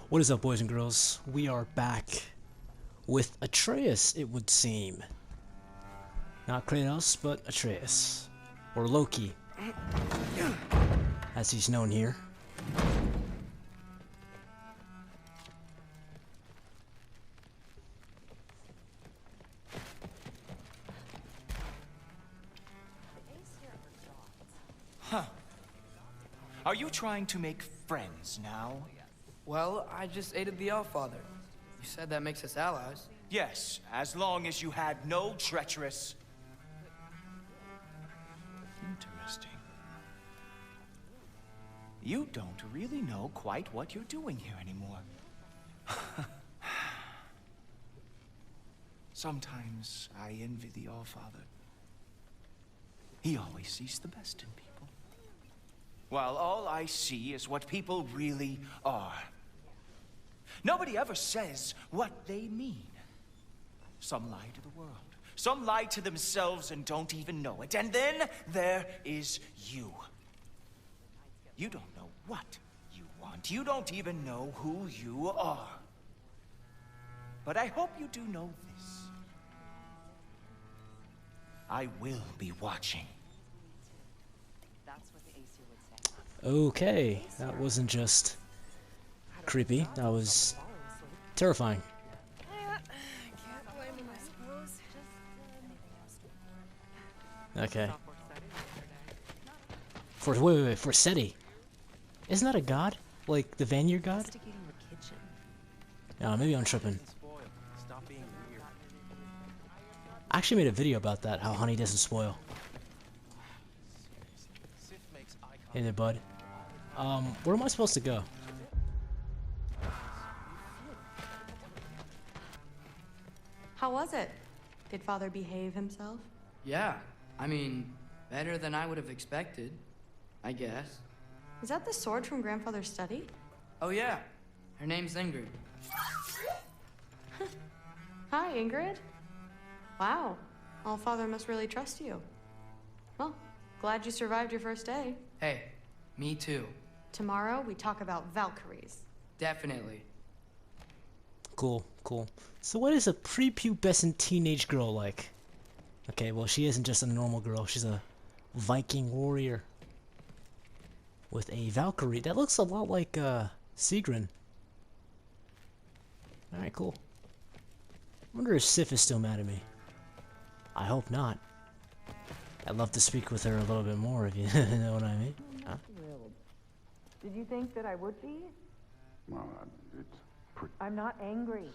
What is up, boys and girls? We are back with Atreus, it would seem. Not Kratos, but Atreus. Or Loki, as he's known here. Huh. Are you trying to make friends now? Well, I just aided the Allfather. You said that makes us allies. Yes, as long as you had no treacherous. Interesting. You don't really know quite what you're doing here anymore. Sometimes I envy the Allfather. He always sees the best in people, while all I see is what people really are. Nobody ever says what they mean. Some lie to the world. Some lie to themselves and don't even know it. And then there is you. You don't know what you want. You don't even know who you are. But I hope you do know this. I will be watching. Okay, that wasn't just creepy, that was terrifying. Okay. For SETI. Isn't that a god? Like the Vanir god? No, maybe I'm tripping. I actually made a video about that, how honey doesn't spoil. Hey there, bud. Where am I supposed to go? How was it? Did Father behave himself? Yeah, I mean, better than I would have expected, I guess. Is that the sword from Grandfather's study? Oh yeah, her name's Ingrid. Hi, Ingrid. Wow, Allfather must really trust you. Well, glad you survived your first day. Hey, me too. Tomorrow, we talk about Valkyries. Definitely. Cool, cool. So what is a prepubescent teenage girl like? Okay, well, she isn't just a normal girl. She's a Viking warrior with a Valkyrie. That looks a lot like Sigrun. Alright, cool. I wonder if Sif is still mad at me. I hope not. I'd love to speak with her a little bit more, if you know what I mean. Huh? Did you think that I would be? Well, it's pretty... I'm not angry.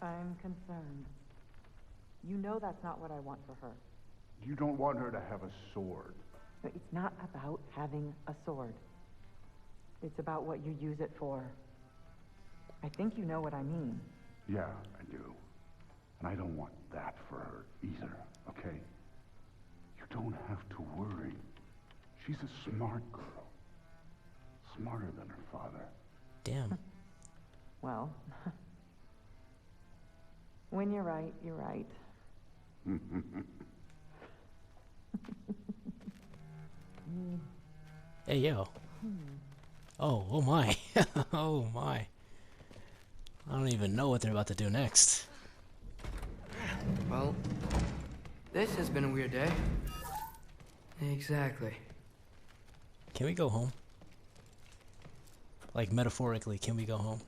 I'm concerned. You know that's not what I want for her. You don't want her to have a sword. But it's not about having a sword. It's about what you use it for. I think you know what I mean. Yeah, I do. And I don't want that for her either, okay? You don't have to worry. She's a smart girl. Smarter than her father. Damn. Well, when you're right, you're right. Hey, yo. Oh my. Oh my. I don't even know what they're about to do next. Well, this has been a weird day. Exactly. Can we go home? Like, metaphorically, can we go home?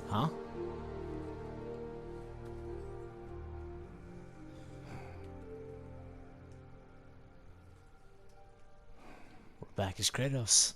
Huh? We're back as Kratos.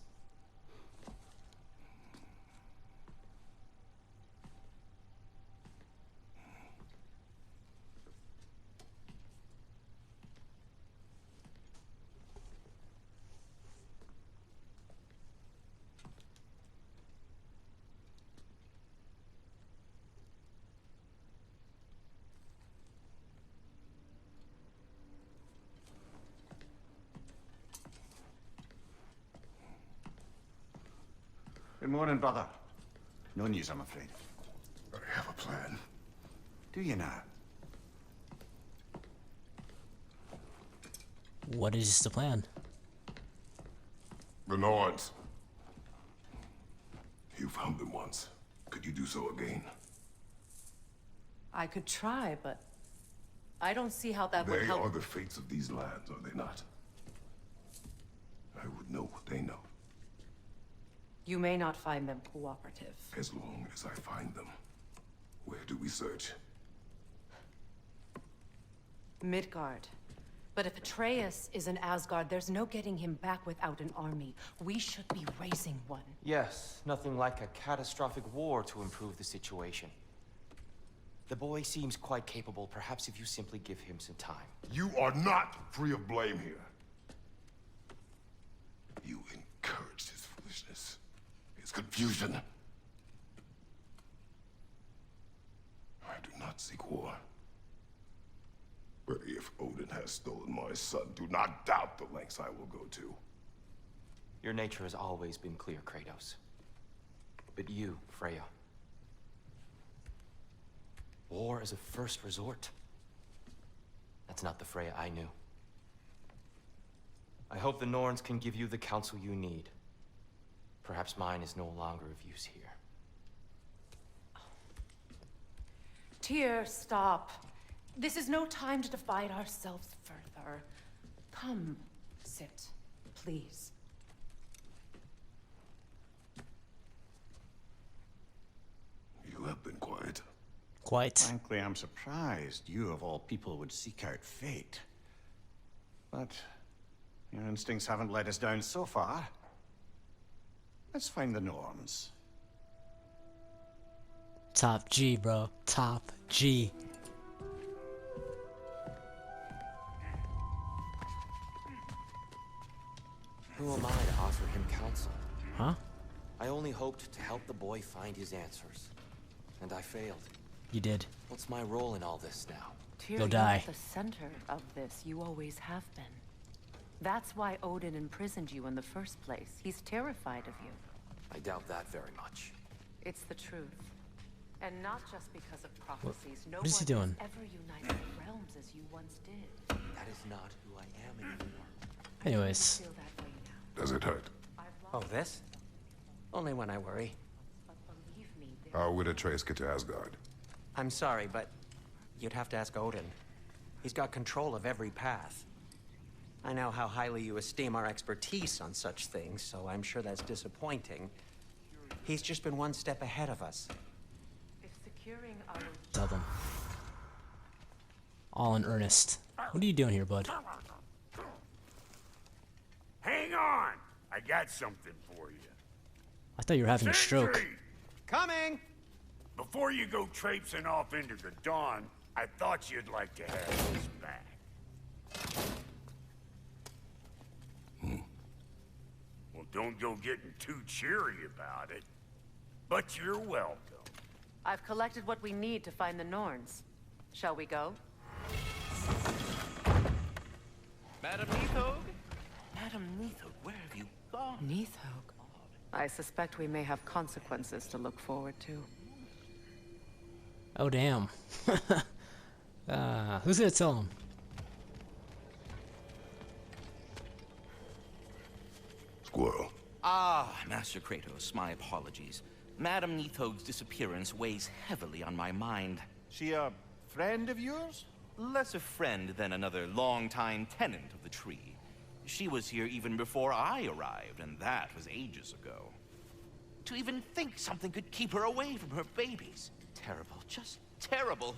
Good morning, brother. No news, I'm afraid. I have a plan. Do you now? What is the plan? The Norns. You found them once. Could you do so again? I could try, but I don't see how that would They help. are the fates of these lands, are they not? I would know what they know, You may not find them cooperative. as long as I find them. Where do we search? Midgard. But if Atreus is in Asgard, there's no getting him back without an army. We should be raising one. Yes, nothing like a catastrophic war to improve the situation. The boy seems quite capable. Perhaps if you simply give him some time. You are not free of blame here. You encouraged his foolishness, his confusion. I do not seek war. But if Odin has stolen my son, do not doubt the lengths I will go to. Your nature has always been clear, Kratos. But you, Freya. War is a first resort. That's not the Freya I knew. I hope the Norns can give you the counsel you need. Perhaps mine is no longer of use here. Tyr, stop. This is no time to divide ourselves further. Come, sit, please. You have been quiet. Quite. Frankly, I'm surprised you, of all people, would seek out fate. But your instincts haven't let us down so far. Let's find the Norns. Top G, bro. Top G. Who am I to offer him counsel? Huh? I only hoped to help the boy find his answers. And I failed. You did. What's my role in all this now? Tyr, Go you're die. at the center of this. You always have been. That's why Odin imprisoned you in the first place. He's terrified of you. I doubt that very much. It's the truth. And not just because of prophecies. No what is he one doing? has ever united realms as you once did. That is not who I am anymore. Anyways. Feel that way now. Does it hurt? I've Oh, lost, this? Only when I worry. but believe me, there How would Atreus get to Asgard? I'm sorry, but you'd have to ask Odin. He's got control of every path. I know how highly you esteem our expertise on such things, so I'm sure that's disappointing. He's just been one step ahead of us. if securing our Tell them. All in earnest. What are you doing here, bud? Hang on! I got something for you. I thought you were having a stroke. Sentry! Coming! Before you go traipsing off into the dawn, I thought you'd like to have this back. Well, don't go getting too cheery about it. But you're welcome. I've collected what we need to find the Norns. Shall we go? Madam Neathog? Madam Neathog, where have you gone? Neathog. I suspect we may have consequences to look forward to. Oh, damn. Who's gonna tell him? Squirrel. Ah, Master Kratos, my apologies. Madam Neathog's disappearance weighs heavily on my mind. She a friend of yours? Less a friend than another longtime tenant of the tree. She was here even before I arrived, and that was ages ago. To even think something could keep her away from her babies. Terrible, just terrible.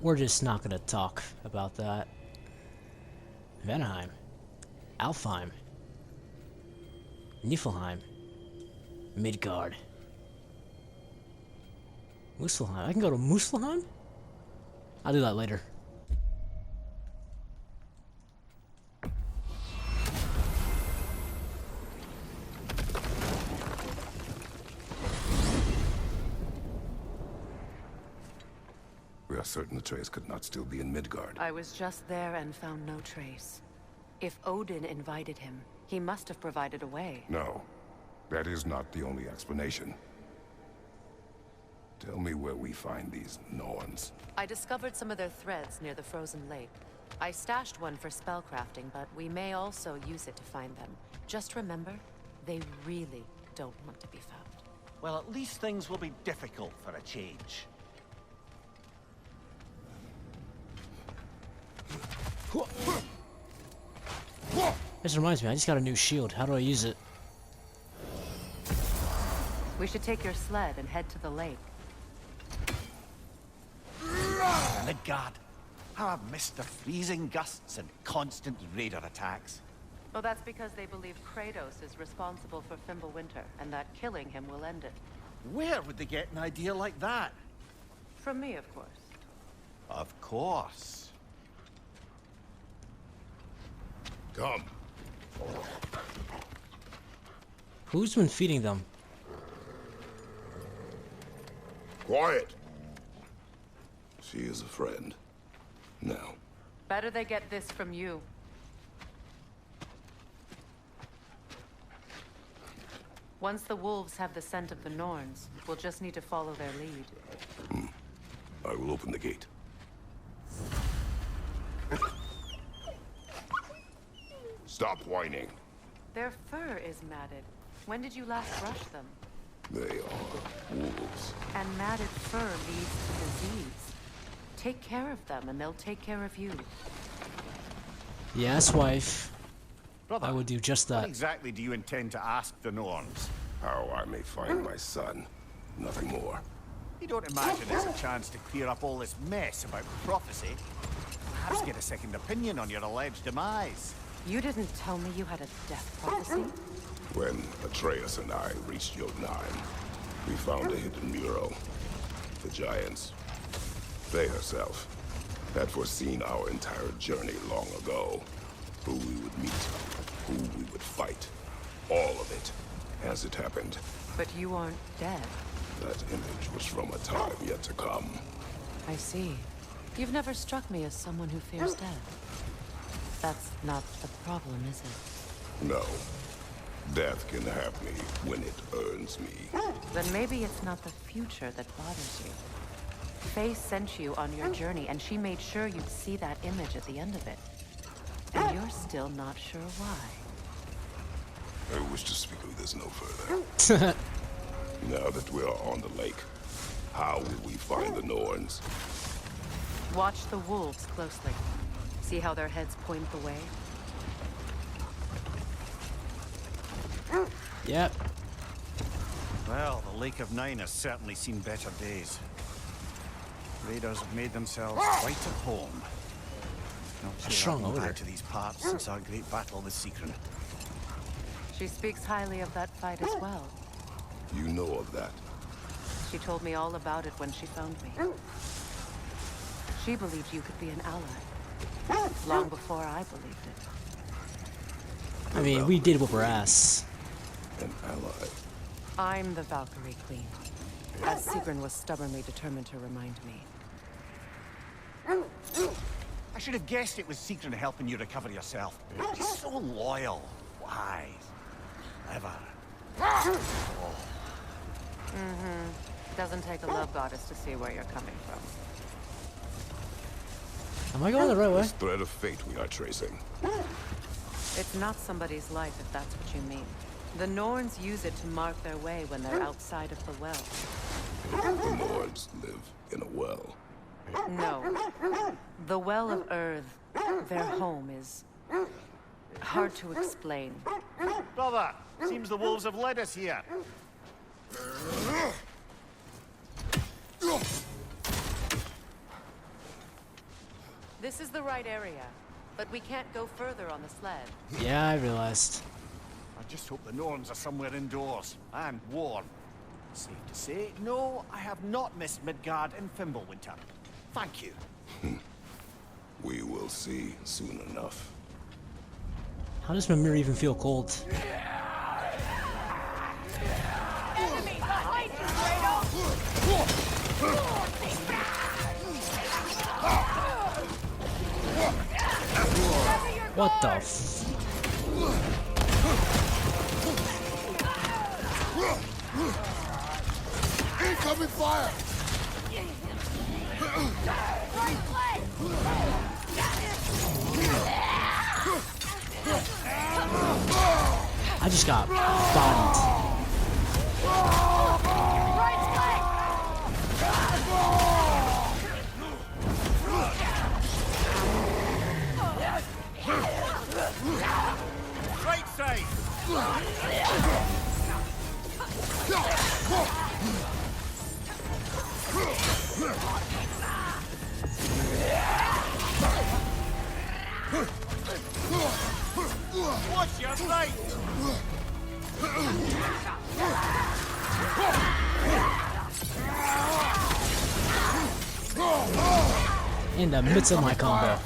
We're just not gonna talk about that. Venheim. Alfheim. Niflheim. Midgard. Muspelheim. I can go to Muspelheim? I'll do that later. are certain Atreus could not still be in Midgard. I was just there and found no trace. If Odin invited him, he must have provided a way. No, that is not the only explanation. Tell me where we find these Norns. I discovered some of their threads near the frozen lake. I stashed one for spellcrafting, but we may also use it to find them. Just remember, they really don't want to be found. Well, at least things will be difficult for a change. This reminds me, I just got a new shield. How do I use it? We should take your sled and head to the lake. Midgard. How I've missed the freezing gusts and constant raider attacks. Oh, that's because they believe Kratos is responsible for Fimbulwinter, and that killing him will end it. Where would they get an idea like that? From me, of course. Of course. Come. Who's been feeding them? Quiet. She is a friend. Now. Better they get this from you. Once the wolves have the scent of the Norns, we'll just need to follow their lead. I will open the gate. Stop whining. Their fur is matted. When did you last brush them? They are wolves. And matted fur leads to disease. Take care of them, and they'll take care of you. Yes, wife. Brother, I would do just what that. exactly do you intend to ask the Norns? How I may find my son. Nothing more. You don't imagine it's a chance to clear up all this mess about prophecy? Perhaps get a second opinion on your alleged demise. You didn't tell me you had a death prophecy? When Atreus and I reached Jotunheim, we found a hidden mural. The giants, they herself, had foreseen our entire journey long ago. Who we would meet, who we would fight. All of it, as it happened. But you aren't dead. That image was from a time yet to come. I see. You've never struck me as someone who fears death. That's not the problem, is it? No. Death can have me when it earns me. Then maybe it's not the future that bothers you. Faye sent you on your journey, and she made sure you'd see that image at the end of it. And you're still not sure why. I wish to speak of this no further. Now that we are on the lake, how will we find the Norns? Watch the wolves closely. See how their heads point the way? Yep. Well, the Lake of Nine has certainly seen better days. Raiders have made themselves quite at home. Not sure Strong I've been odor. back to these parts since our great battle with Sigrun. She speaks highly of that fight as well. You know of that. She told me all about it when she found me. She believed you could be an ally. Long before I believed it. I mean, we did whoop her ass. An ally. I'm the Valkyrie Queen, as Sigrun was stubbornly determined to remind me. I should have guessed it was Sigrun helping you recover yourself. She's so loyal, wise, clever. Doesn't take a love goddess to see where you're coming from. Am I going the right way? This thread of fate we are tracing. It's not somebody's life, if that's what you mean. The Norns use it to mark their way when they're outside of the well. The Norns live in a well. No. The Well of Earth, their home, is hard to explain. Brother, seems the wolves have led us here. This is the right area, but we can't go further on the sled. Yeah, I realized. I just hope the Norns are somewhere indoors and warm. Safe to say, no, I have not missed Midgard in Fimbulwinter. Thank you. We will see soon enough. How does my mirror even feel cold? What the f... Incoming fire! I just got bodied. Right side! Watch your right! In the midst of my combo.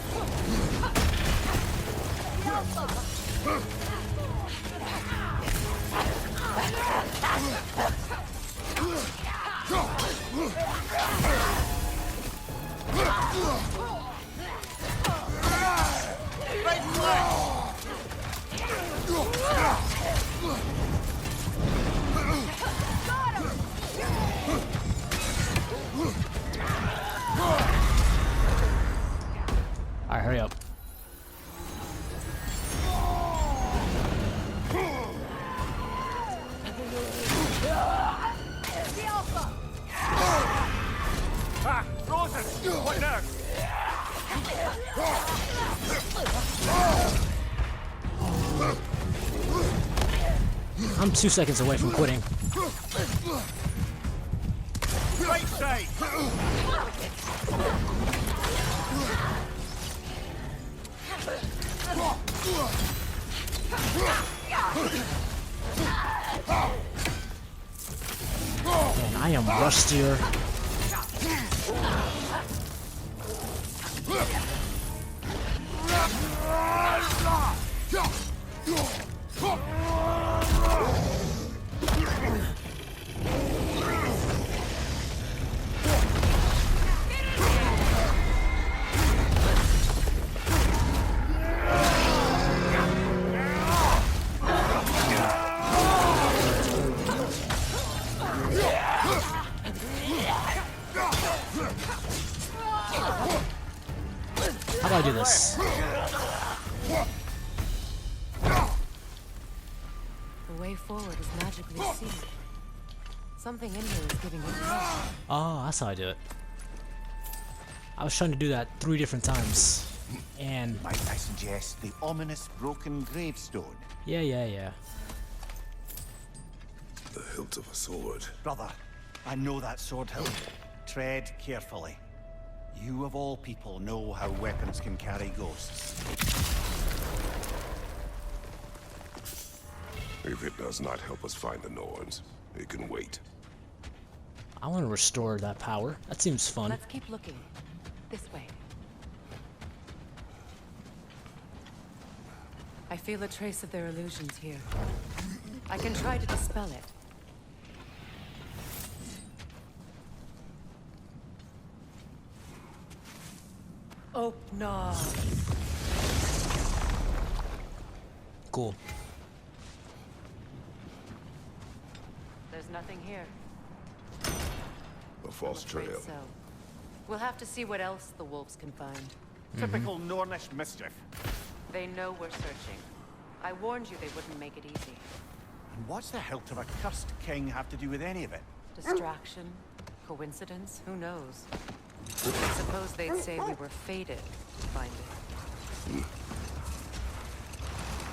Alright, hurry up. Ah, Rosen! What now? I'm 2 seconds away from quitting. Right side! Man, I am rustier. How do I do this? The way forward is magically sealed. Something in here is giving it away. Oh, that's how I do it. I was trying to do that 3 different times. And... Might I suggest the ominous broken gravestone? Yeah. The hilt of a sword. Brother, I know that sword hilt. Tread carefully. You of all people know how weapons can carry ghosts. If it does not help us find the Norns, it can wait. I want to restore that power. That seems fun. Let's keep looking. This way. I feel a trace of their illusions here. I can try to dispel it. Oh, no. Cool. There's nothing here. A false I'm afraid trail. So. We'll have to see what else the wolves can find. Typical Nornish mischief. They know we're searching. I warned you they wouldn't make it easy. And what's the hilt of a cursed king have to do with any of it? Distraction? Coincidence? Who knows? I suppose they'd say we were fated to find it.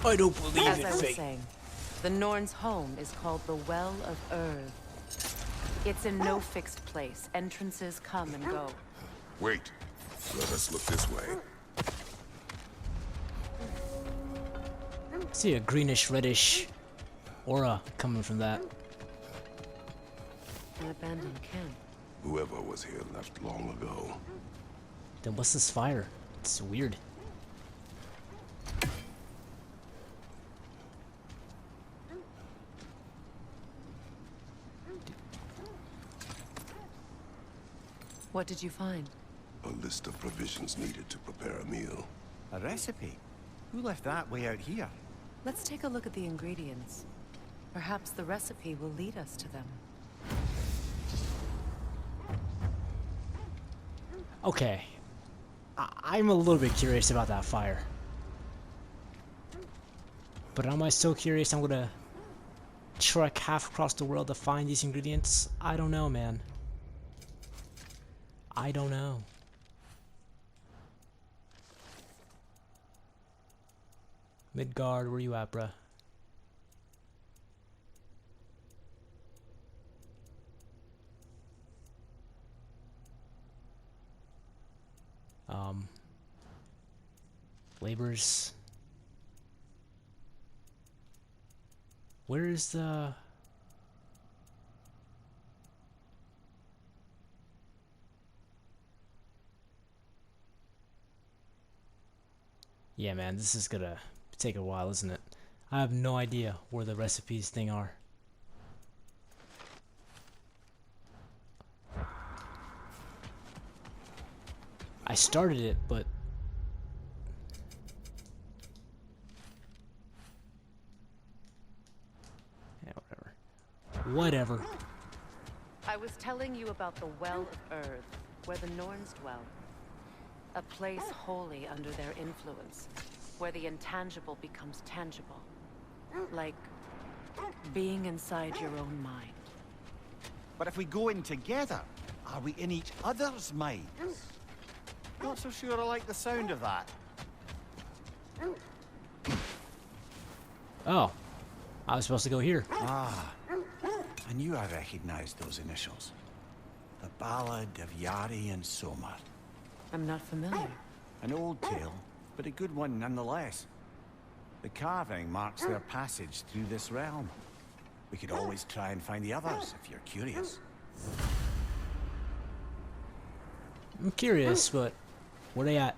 I don't believe As in I was fate. saying, the Norns' home is called the Well of Earth. It's in no fixed place. Entrances come and go. Wait. Let us look this way. See a greenish, reddish aura coming from that. An abandoned camp. Whoever was here left long ago. Then what's this fire? It's weird. What did you find? A list of provisions needed to prepare a meal. A recipe? Who left that way out here? Let's take a look at the ingredients. Perhaps the recipe will lead us to them. Okay. I'm a little bit curious about that fire. But am I so curious I'm gonna trek half across the world to find these ingredients? I don't know, man. I don't know. Midgard, where you at, bruh? Labors. Where is the... Yeah, man, this is gonna take a while, isn't it? I have no idea where the recipes thing are. I started it, but... yeah, whatever. I was telling you about the Well of Earth, where the Norns dwell. A place wholly under their influence, where the intangible becomes tangible. Like being inside your own mind. But if we go in together, are we in each other's minds? Not so sure I like the sound of that. Oh. I was supposed to go here. Ah. I knew I recognized those initials. The Ballad of Yari and Somar. I'm not familiar. An old tale, but a good one nonetheless. The carving marks their passage through this realm. We could always try and find the others, if you're curious. I'm curious, but where they at?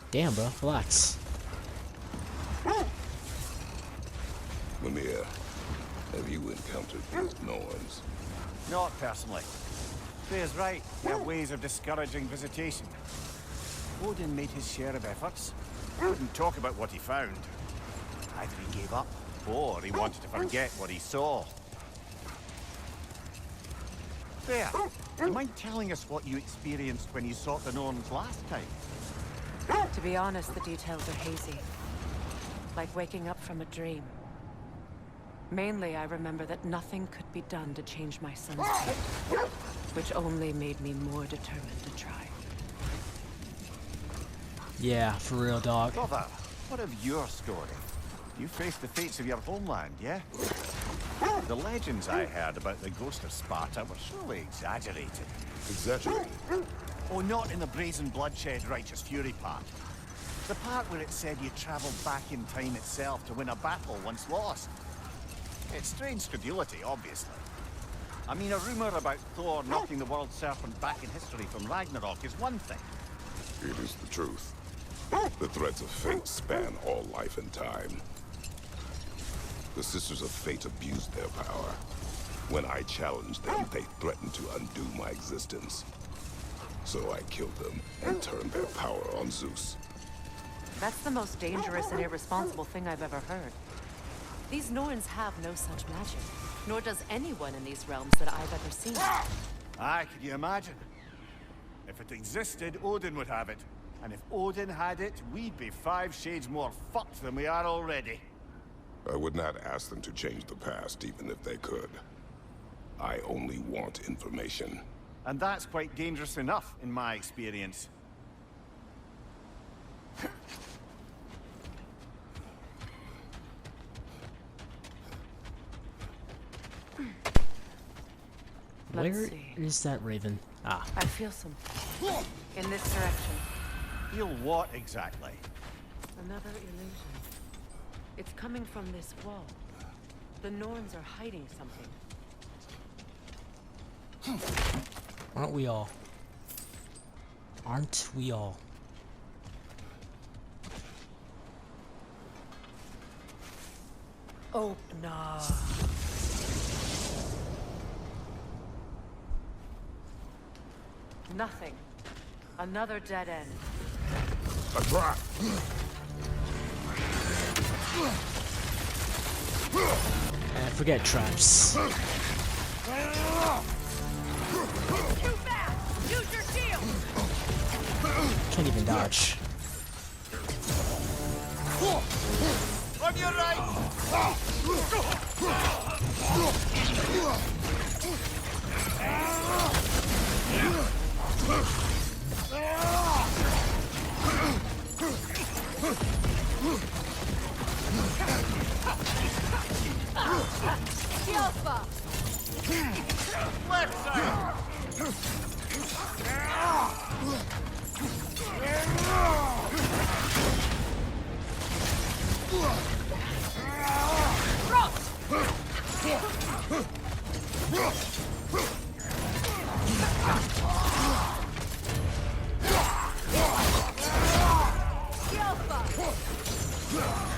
Damn, bro, relax. Mimir, have you encountered these Norns? Not personally. Freya's right. We have ways of discouraging visitation. Odin made his share of efforts. Wouldn't talk about what he found. Either he gave up, or he wanted to forget what he saw. Freya, do you mind telling us what you experienced when you sought the Norns last time? To be honest, the details are hazy. Like waking up from a dream. Mainly, I remember that nothing could be done to change my son's fate, which only made me more determined to try. Yeah, for real, dog. Brother, what of your story? You faced the fates of your homeland, yeah? The legends I heard about the ghost of Sparta were surely exaggerated. Exaggerated? Oh, not in the brazen bloodshed righteous fury part. The part where it said you traveled back in time itself to win a battle once lost. It's strange credulity, obviously. I mean, a rumor about Thor knocking the world serpent back in history from Ragnarok is one thing. It is the truth. The threads of fate span all life and time. The Sisters of Fate abused their power. When I challenged them, they threatened to undo my existence. So I killed them and turned their power on Zeus. That's the most dangerous and irresponsible thing I've ever heard. These Norns have no such magic, nor does anyone in these realms that I've ever seen. Aye, can you imagine? If it existed, Odin would have it. And if Odin had it, we'd be 5 shades more fucked than we are already. I would not ask them to change the past, even if they could. I only want information. And that's quite dangerous enough, in my experience. Where is that raven? Ah. I feel something. In this direction. Feel what exactly? Another illusion. It's coming from this wall. The Norns are hiding something. Aren't we all? Aren't we all? Oh, no. Nothing. Another dead end. A trap! Forget traps. Too fast! Use your shield! Can't even dodge. On your right! Left side!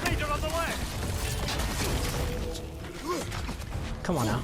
Ranger on the left! Come on now.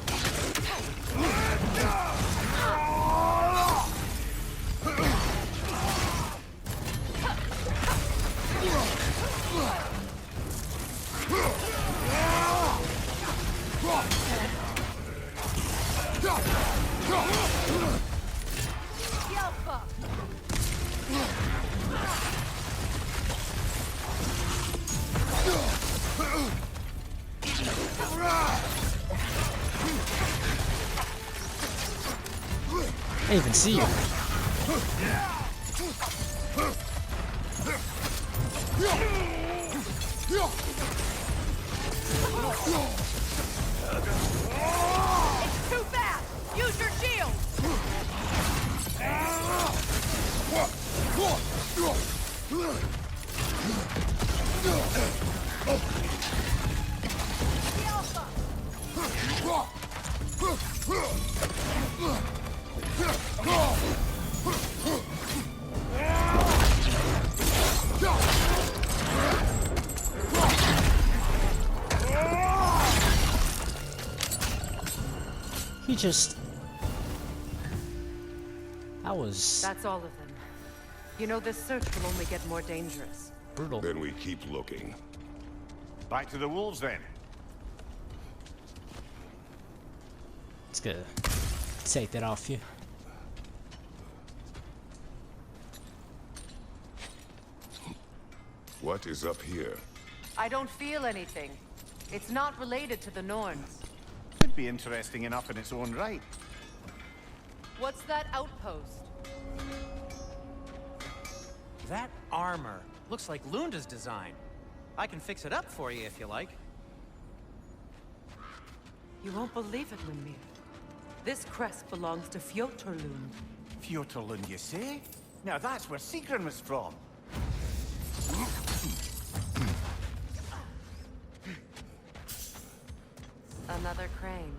I didn't even see you. It's too fast! Use your shield! He just... That was... That's all of them. You know, this search will only get more dangerous. brutal. Then we keep looking. Back to the wolves, then. It's gonna take that off you. What is up here? I don't feel anything. It's not related to the Norns. Could be interesting enough in its own right. What's that outpost? That armor looks like Lunda's design. I can fix it up for you if you like. You won't believe it, Lunmir. This crest belongs to Fjotorlund. Fjotorlund, you say? Now that's where Sigrun was from. Another crane.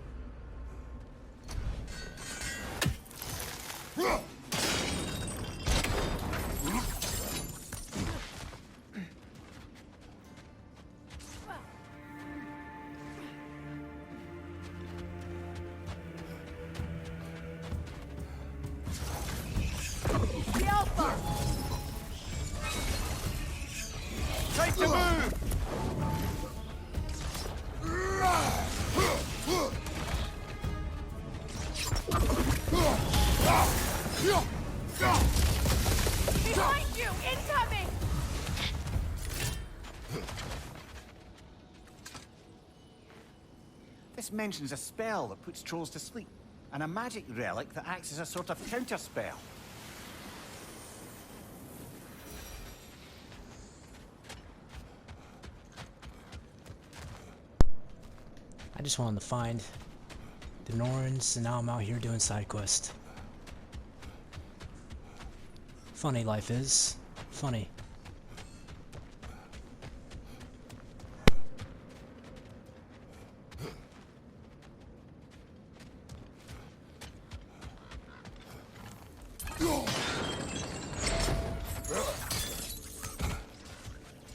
Time to move! Behind you! Incoming! This mentions a spell that puts trolls to sleep, and a magic relic that acts as a sort of counterspell. I just wanted to find the Norns, and now I'm out here doing side quest. Funny life is. Funny.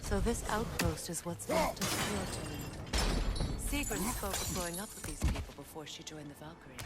So this outpost is what's left of Fjotorlund. Sigrun spoke of growing up with these people before she joined the Valkyries.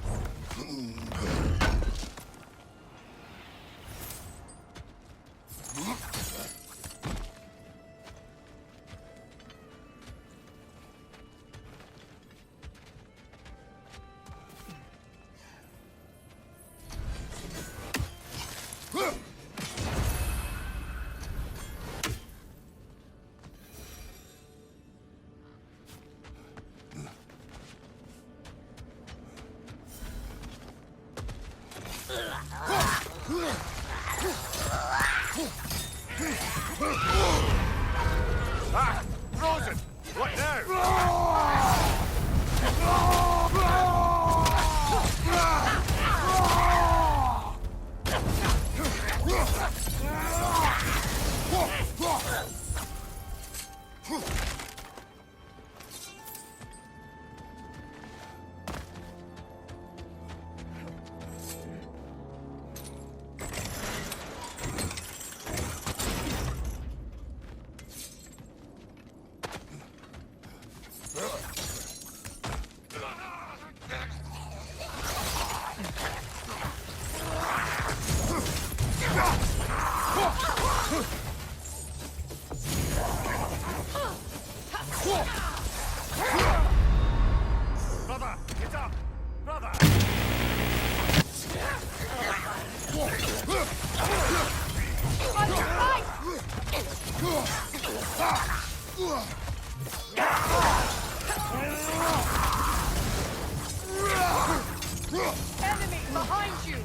Ah! Frozen! What now? Brother, get up! Brother! Enemy behind you!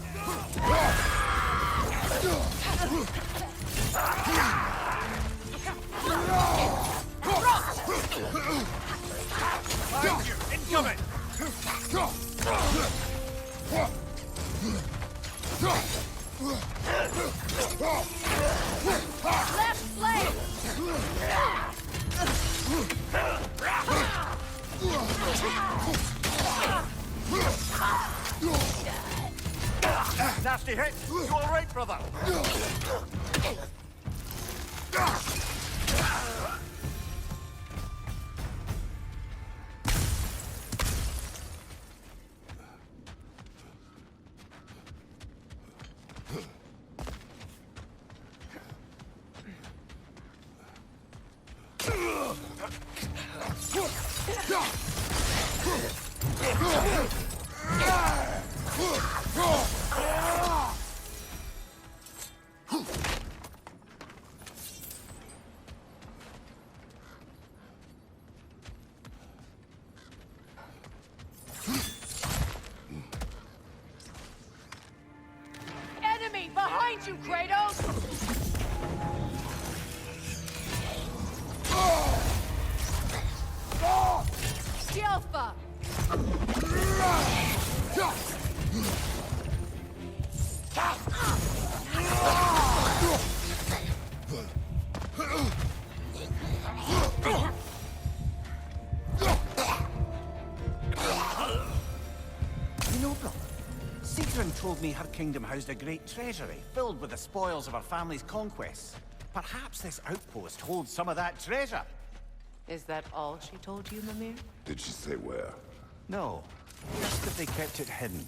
Behind you! Incoming! Left flank! Nasty hit! You alright, brother? Enemy behind you, Kratos! Alpha! You know, brother, Sigrun told me her kingdom housed a great treasury filled with the spoils of her family's conquests. Perhaps this outpost holds some of that treasure. Is that all she told you, Mimir? Did she say where? No, just that they kept it hidden.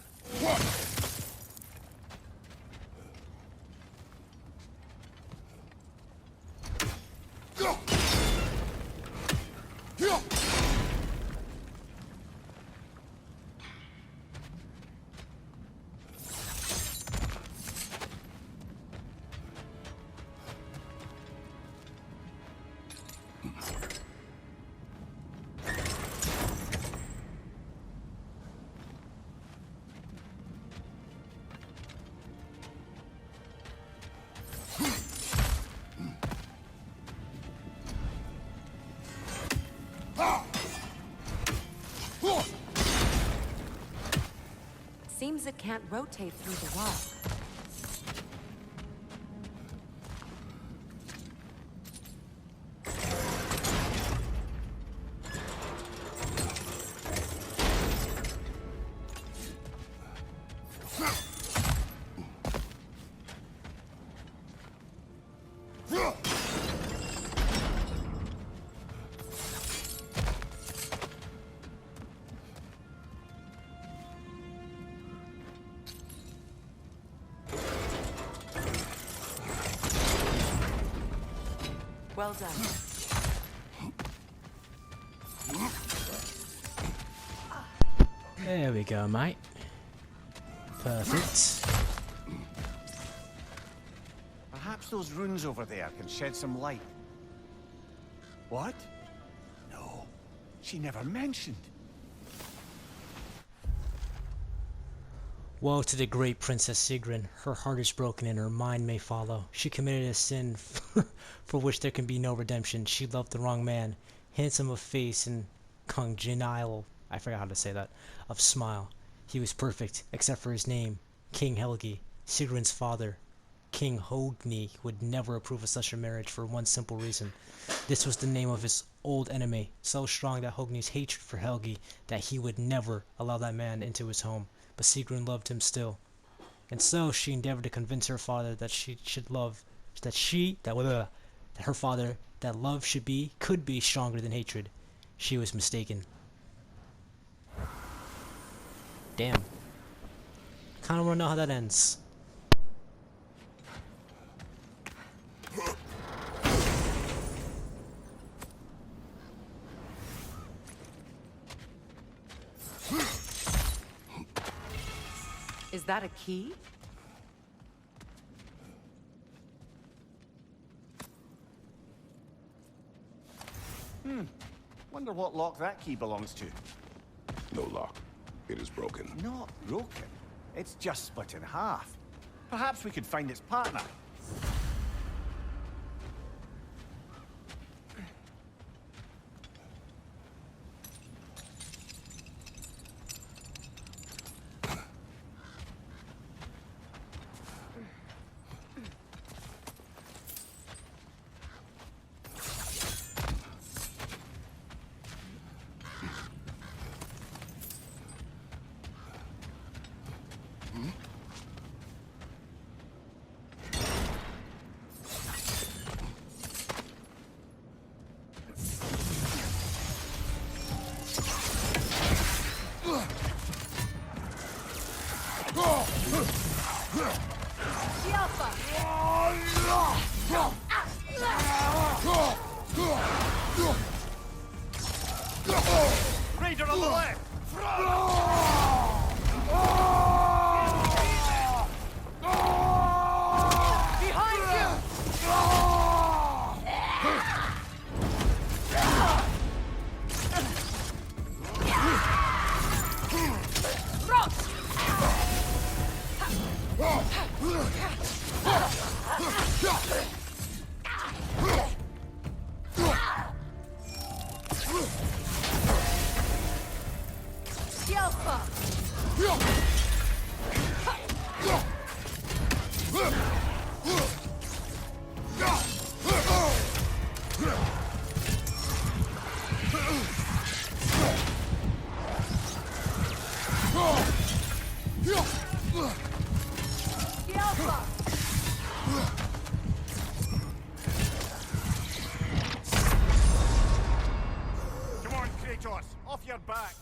Seems it can't rotate through the rock. Well done. There we go, mate. Perfect. Perhaps those runes over there can shed some light. What? No, she never mentioned. Woe to the great Princess Sigrun. Her heart is broken and her mind may follow. She committed a sin for which there can be no redemption. She loved the wrong man, handsome of face and congenial, I forgot how to say that, of smile. He was perfect, except for his name, King Helgi. Sigrun's father, King Hogni, would never approve of such a marriage for one simple reason. This was the name of his old enemy, so strong that Hogni's hatred for Helgi that he would never allow that man into his home. But Sigrun loved him still, and so she endeavored to convince her father that her father that love could be stronger than hatred. She was mistaken. Damn. Kind of want to know how that ends. Is that a key? Wonder what lock that key belongs to. No lock. It is broken. Not broken. It's just split in half. Perhaps we could find its partner. Raider on the left! Behind you! Come on, Kratos, off your back!